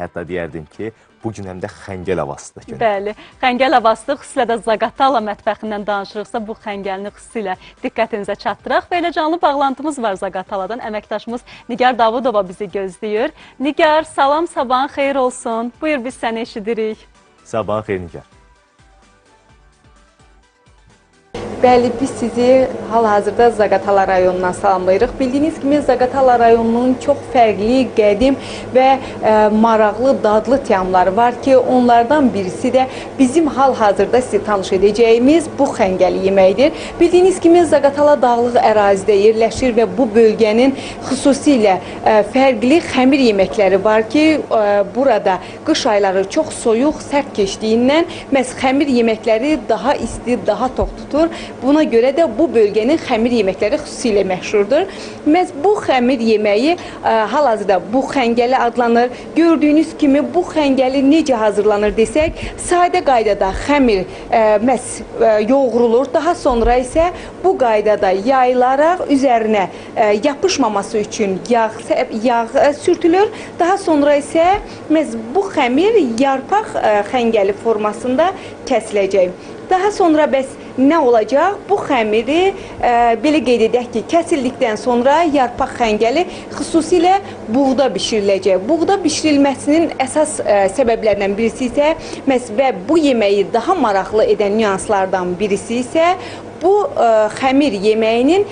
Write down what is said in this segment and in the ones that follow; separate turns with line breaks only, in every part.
Hətta deyərdim ki, bugün həm də xəngəl havasıdır günü.
Bəli, xəngəl havası, xüsusilə də Zaqatala mətbəxindən danışırıqsa, bu xəngəlini xüsusilə diqqətinizə çatdıraq. Və elə canlı bağlantımız var Zaqataladan. Əməkdaşımız Nigar Davudova bizi gözləyir. Nigar, salam, sabahın xeyir olsun. Buyur, biz səni eşidirik.
Sabahın xeyir, Nigar.
Bəli, biz sizi hal-hazırda Zaqatala rayonundan salamlayırıq. Bildiyiniz kimi Zaqatala rayonunun çox fərqli, qədim və maraqlı, dadlı təamları var ki, onlardan birisi də bizim hal-hazırda sizi tanış edəcəyimiz bu xəngəli yeməkdir. Bildiyiniz kimi Zaqatala dağlıq ərazidə yerləşir və bu bölgənin xüsusilə fərqli xəmir yeməkləri var ki, burada qış ayları çox soyuq, sərt keçdiyindən məhz xəmir yeməkləri daha isti, daha tox tutur. Buna görə də bu bölgənin xəmir yeməkləri xüsusilə məşhurdur. Məhz bu xəmir yeməyi hal-hazırda bu xəngəli adlanır. Gördüyünüz kimi bu xəngəli necə hazırlanır desək, sadə qaydada xəmir məhz yoğrulur. Daha sonra isə bu qaydada yayılaraq üzərinə yapışmaması üçün yağ sürtülür. Daha sonra isə məhz bu xəmir yarpaq xəngəli formasında kəsiləcək. Daha sonra bəs nə olacaq? Bu xəmiri belə qeyd edək ki, kəsildikdən sonra yarpaq xəngəli xüsusilə buğda bişiriləcək. Buğda bişirilməsinin əsas səbəblərindən birisi isə və bu yeməyi daha maraqlı edən nüanslardan birisi isə bu xəmir yeməyinin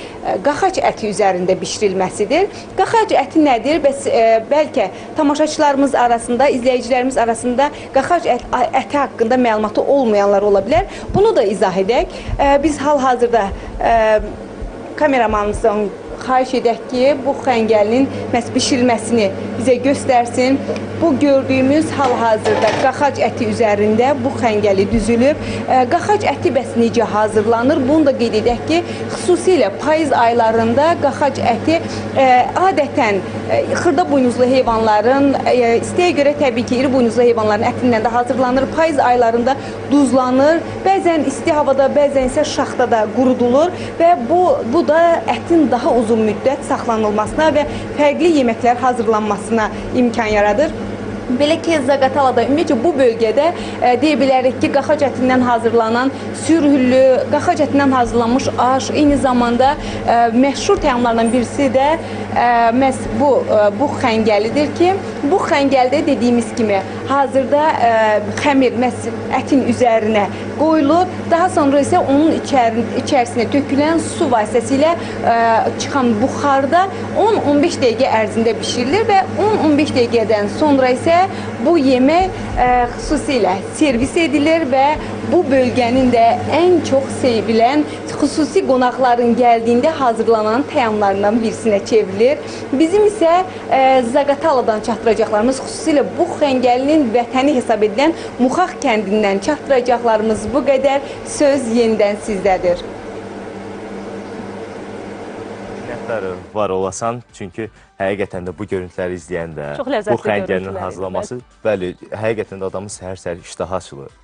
qaxac əti üzərində bişirilməsidir. Qaxac əti nədir? Bəs bəlkə tamaşaçılarımız arasında, izləyicilərimiz arasında qaxac əti haqqında məlumatı olmayanlar ola bilər. Bunu da izah edək. Biz hal-hazırda kameramanımızdan xahiş edək ki, bu xəngəlinin bişirilməsini bizə göstərsin. Bu gördüyümüz hal-hazırda qaxac əti üzərində bu xəngəli düzülüb. Qaxac əti bəs necə hazırlanır? Bunu da qeyd edək ki, xüsusilə payız aylarında qaxac əti adətən xırda buynuzlu heyvanların, istəyə görə təbii ki, iri buynuzlu heyvanların ətindən də hazırlanır. Payız aylarında duzlanır. Bəzən isti havada, bəzən isə şaxtada qurudulur və bu da ətin daha uzun müddət saxlanılmasına və fərqli yeməklər hazırlanmasına imkan yaradır. Belə ki, Zaqatalada ümumiyyətcə bu bölgədə deyə bilərik ki, qaxac ətindən hazırlanan sürhüllü, qaxac ətindən hazırlanmış aş, eyni zamanda məşhur təamlardan birisi də məhz bu xəngəlidir ki, bu xəngəldə dediyimiz kimi hazırda xəmir məhz ətin üzərinə qoyulur, daha sonra isə onun içərisinə tökülən su vasitəsilə çıxan buxarda 10-15 dəqiqə ərzində bişirilir və 10-15 dəqiqədən sonra isə bu yemək xüsusilə servis edilir və bu bölgənin də ən çox sevilən, xüsusi qonaqların gəldiyində hazırlanan təamlarından birisinə çevrilir. Bizim isə Zaqataladan çatdıracaqlarımız, xüsusilə bu xəngəlinin vətəni hesab edilən Muxax kəndindən çatdıracaqlarımız bu qədər. Söz yenidən sizdədir.
Var olasan, çünki həqiqətən də bu görüntüləri izləyəndə
çox ləzzətli
bu xəngəlinin hazırlaması, bəli, həqiqətən də adamın səhər-səhər iştahı açılır.